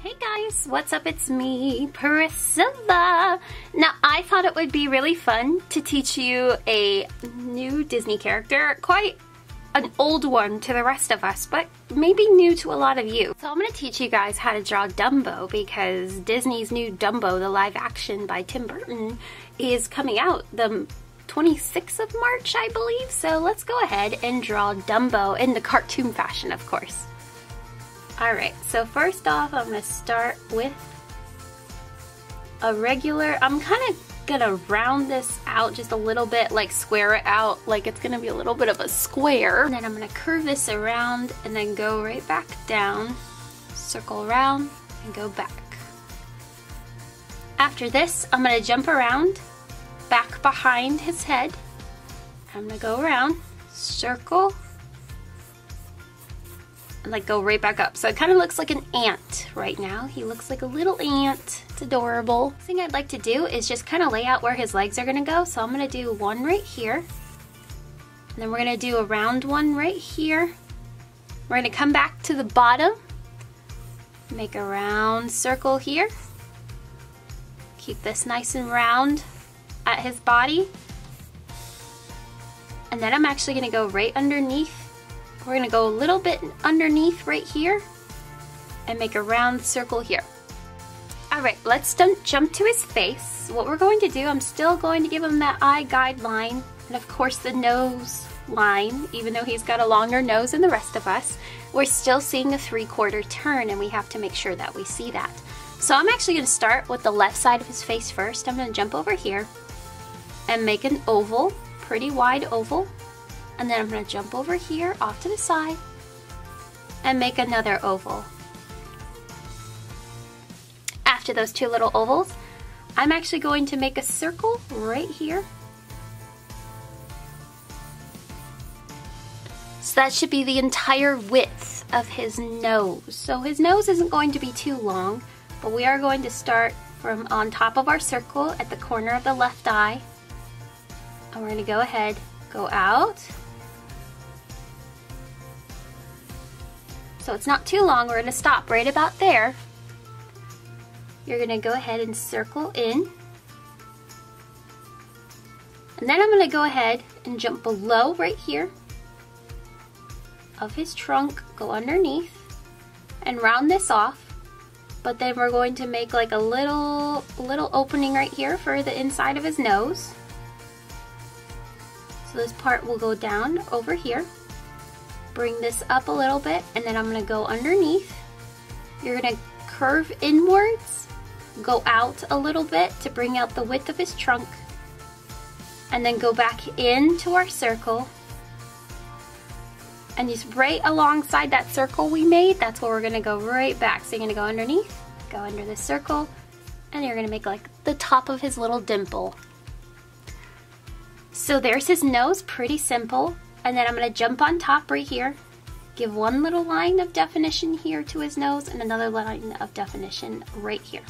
Hey guys, what's up? It's me, Priscilla. Now, I thought it would be really fun to teach you a new Disney character, quite an old one to the rest of us, but maybe new to a lot of you. So I'm going to teach you guys how to draw Dumbo because Disney's new Dumbo, the live action by Tim Burton, is coming out the 26th of March, I believe. So let's go ahead and draw Dumbo in the cartoon fashion, of course. Alright, so first off, I'm going to start with a regular, I'm kind of going to round this out just a little bit, like square it out, like it's going to be a little bit of a square. And then I'm going to curve this around and then go right back down, circle around, and go back. After this, I'm going to jump around, back behind his head. I'm going to go around, circle, and like go right back up. So it kind of looks like an ant right now. He looks like a little ant. It's adorable. The thing I'd like to do is just kind of lay out where his legs are gonna go. So I'm gonna do one right here. And then we're gonna do a round one right here. We're gonna come back to the bottom, make a round circle here. Keep this nice and round at his body. And then I'm actually gonna go right underneath. We're gonna go a little bit underneath right here and make a round circle here. Alright, let's jump to his face. What we're going to do, I'm still going to give him that eye guideline and of course the nose line, even though he's got a longer nose than the rest of us. We're still seeing a 3/4 turn and we have to make sure that we see that. So I'm actually gonna start with the left side of his face first. I'm gonna jump over here and make an oval, pretty wide oval. And then I'm going to jump over here off to the side and make another oval. After those two little ovals, I'm actually going to make a circle right here. So that should be the entire width of his nose. So his nose isn't going to be too long, but we are going to start from on top of our circle at the corner of the left eye. And we're going to go ahead, go out. So it's not too long, we're going to stop right about there. You're going to go ahead and circle in. And then I'm going to go ahead and jump below right here of his trunk, go underneath, and round this off. But then we're going to make like a little opening right here for the inside of his nose. So this part will go down over here. Bring this up a little bit and then I'm going to go underneath. You're going to curve inwards, go out a little bit to bring out the width of his trunk, and then go back into our circle. And just right alongside that circle we made, that's where we're going to go right back. So you're going to go underneath, go under the circle, and you're going to make like the top of his little dimple. So there's his nose, pretty simple. And then I'm going to jump on top right here, give one little line of definition here to his nose and another line of definition right here.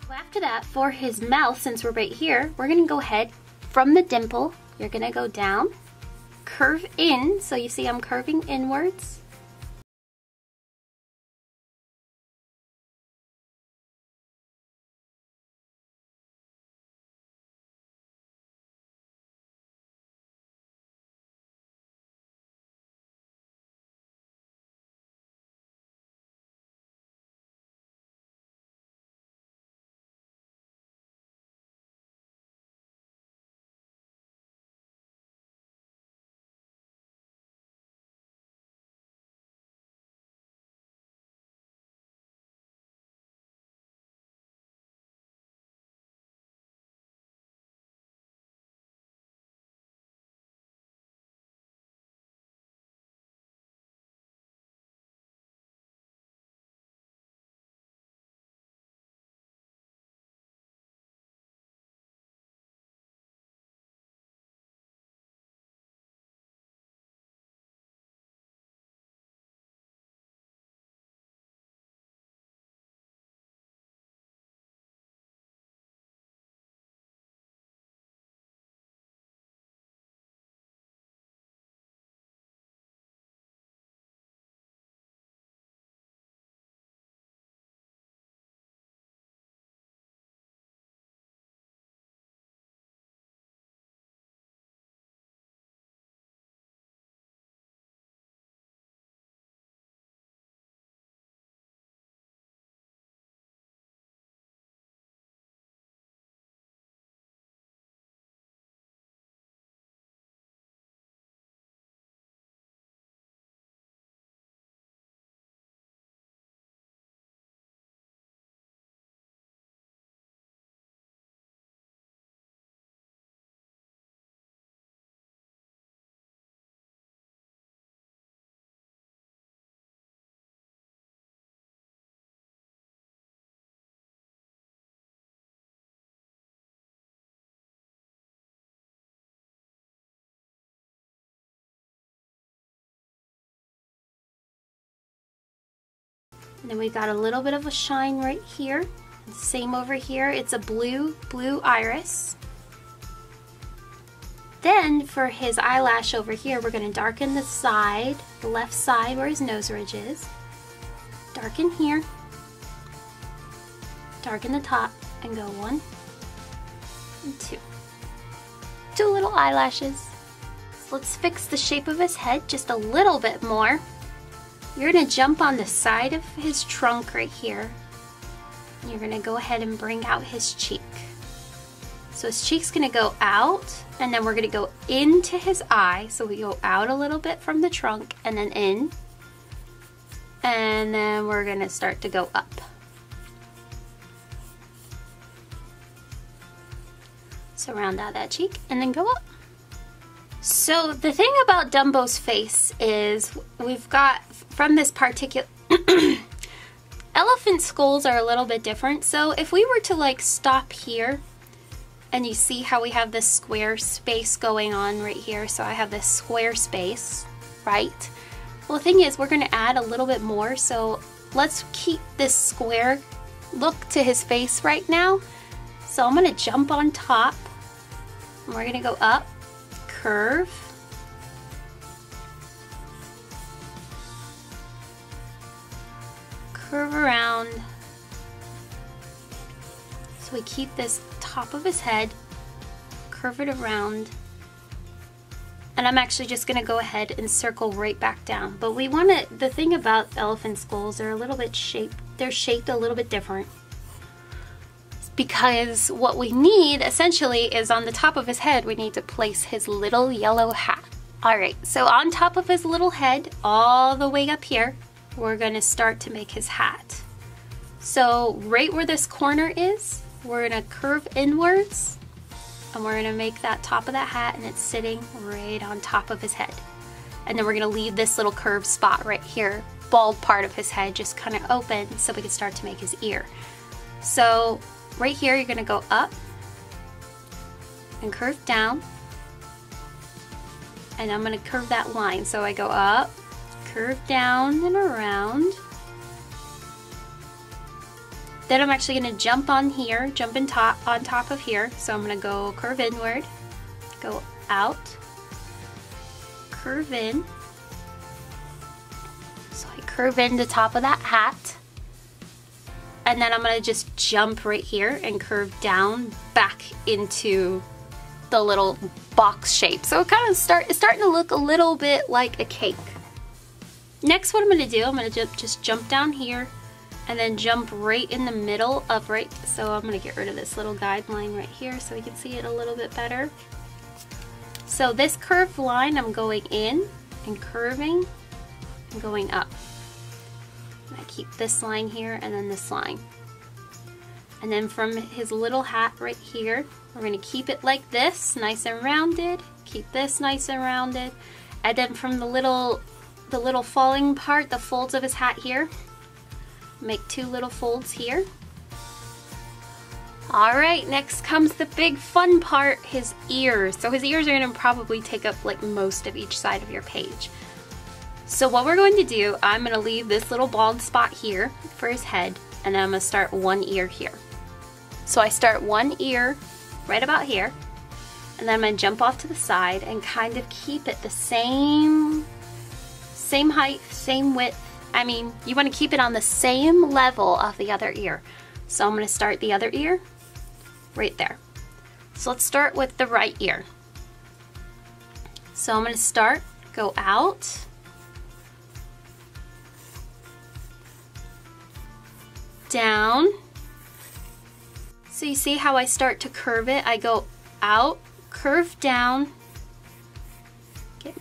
So after that, for his mouth, since we're right here, we're going to go ahead from the dimple, you're going to go down, curve in, so you see I'm curving inwards, And then we got a little bit of a shine right here. Same over here, it's a blue iris. Then for his eyelash over here, we're going to darken the side, the left side where his nose ridge is. Darken here. Darken the top and go 1 and 2. 2 little eyelashes. So let's fix the shape of his head just a little bit more. You're going to jump on the side of his trunk right here. You're going to go ahead and bring out his cheek. So his cheek's going to go out, and then we're going to go into his eye. So we go out a little bit from the trunk and then in. And then we're going to start to go up. So round out that cheek and then go up. So the thing about Dumbo's face is we've got from this particular... Elephant skulls are a little bit different. So if we were to like stop here, and you see how we have this square space going on right here. So I have this square space, right? Well, the thing is we're going to add a little bit more. So let's keep this square look to his face right now. So I'm going to jump on top. And we're going to go up, curve. Curve around. So we keep this top of his head, curve it around, and I'm actually just going to go ahead and circle right back down. But we want to, the thing about elephant skulls, they're a little bit shaped, they're shaped a little bit different. Because what we need essentially is on the top of his head, we need to place his little yellow hat. Alright, so on top of his little head, all the way up here, we're going to start to make his hat. So right where this corner is, we're going to curve inwards, and we're going to make that top of that hat, and it's sitting right on top of his head. And then we're going to leave this little curved spot right here, bald part of his head, just kind of open so we can start to make his ear. So right here, you're going to go up and curve down, and I'm going to curve that line. So I go up, curve down and around. Then I'm actually going to jump on here, jump on top of here. So I'm going to go curve inward, go out, curve in. So I curve in the top of that hat. And then I'm going to just jump right here and curve down back into the little box shape. So it kind of it's starting to look a little bit like a cake. Next, what I'm going to do, I'm going to just jump down here and then jump right in the middle of so I'm going to get rid of this little guideline right here so we can see it a little bit better. So this curved line, I'm going in and curving and going up. And I keep this line here and then this line. And then from his little hat right here, we're going to keep it like this, nice and rounded. Keep this nice and rounded. And then from the little falling part, the folds of his hat here, make 2 little folds here. Alright, next comes the big fun part, his ears. So his ears are going to probably take up like most of each side of your page. So what we're going to do, I'm going to leave this little bald spot here for his head, and then I'm going to start one ear here. So I start one ear right about here, and then I'm going to jump off to the side and kind of keep it the same height, same width. I mean, you want to keep it on the same level of the other ear. So I'm going to start the other ear right there. So let's start with the right ear. So I'm going to start, go out, down. So you see how I start to curve it? I go out, curve down, get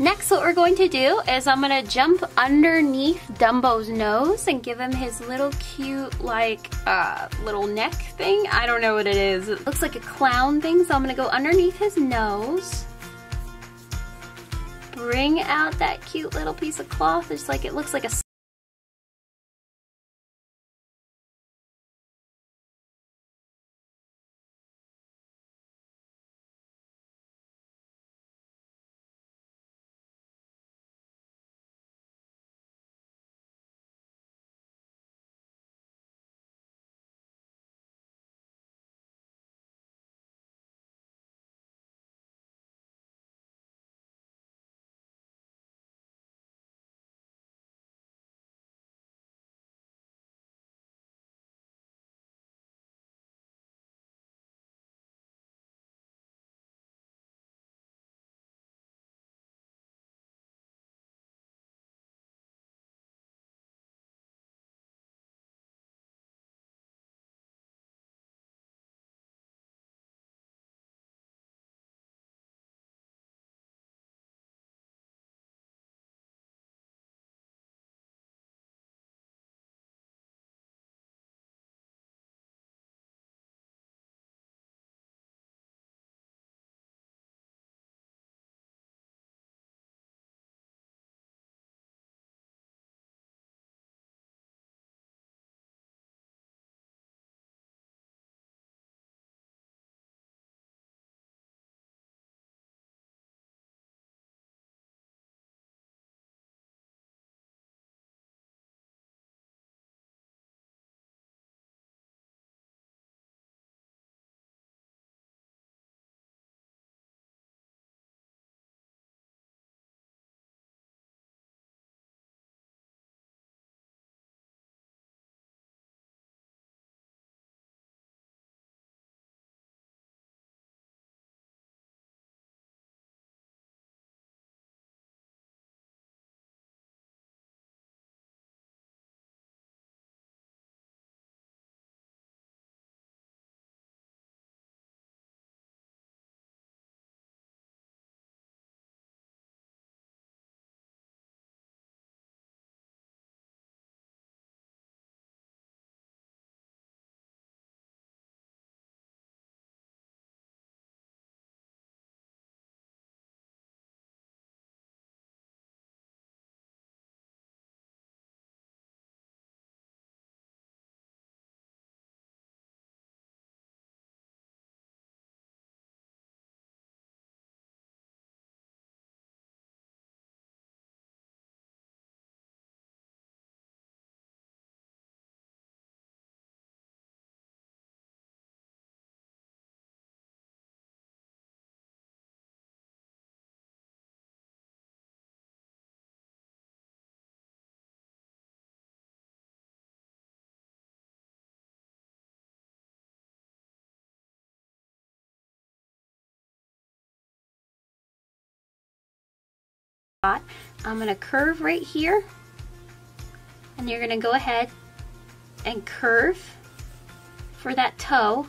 Next, what we're going to do is I'm gonna jump underneath Dumbo's nose and give him his little cute, like, little neck thing. I don't know what it is. It looks like a clown thing, so I'm gonna go underneath his nose. Bring out that cute little piece of cloth. It's like, it looks like a I'm gonna curve right here, and you're gonna go ahead and curve for that toe,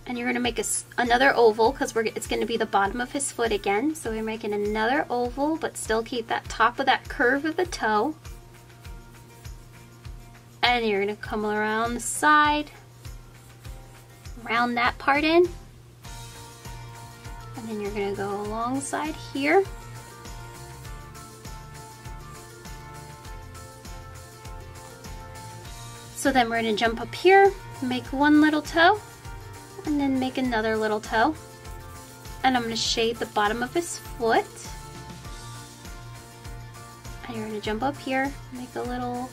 and you're gonna make another oval because it's gonna be the bottom of his foot again. So we're making another oval, but still keep that top of that curve of the toe. And you're gonna come around the side, round that part in, and then you're gonna go alongside here. So then we're going to jump up here, make one little toe, and then make another little toe. And I'm going to shade the bottom of his foot. And you're going to jump up here, make a little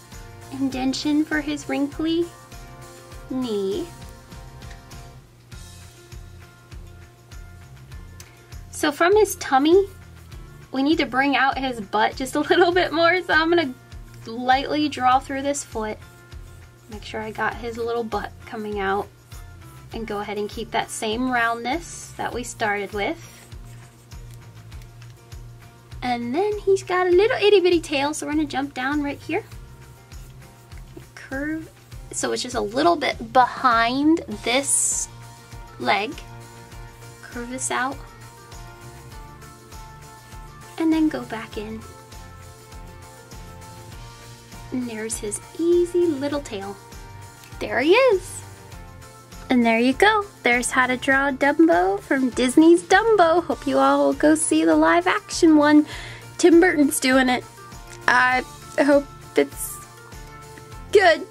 indentation for his wrinkly knee. So from his tummy, we need to bring out his butt just a little bit more. So I'm going to lightly draw through this foot. Make sure I got his little butt coming out, and go ahead and keep that same roundness that we started with. And then he's got a little itty bitty tail, so we're gonna jump down right here. Curve, so it's just a little bit behind this leg. Curve this out. and then go back in. And there's his easy little tail. There he is. And there you go. There's how to draw Dumbo from Disney's Dumbo. Hope you all will go see the live action one. Tim Burton's doing it. I hope it's good.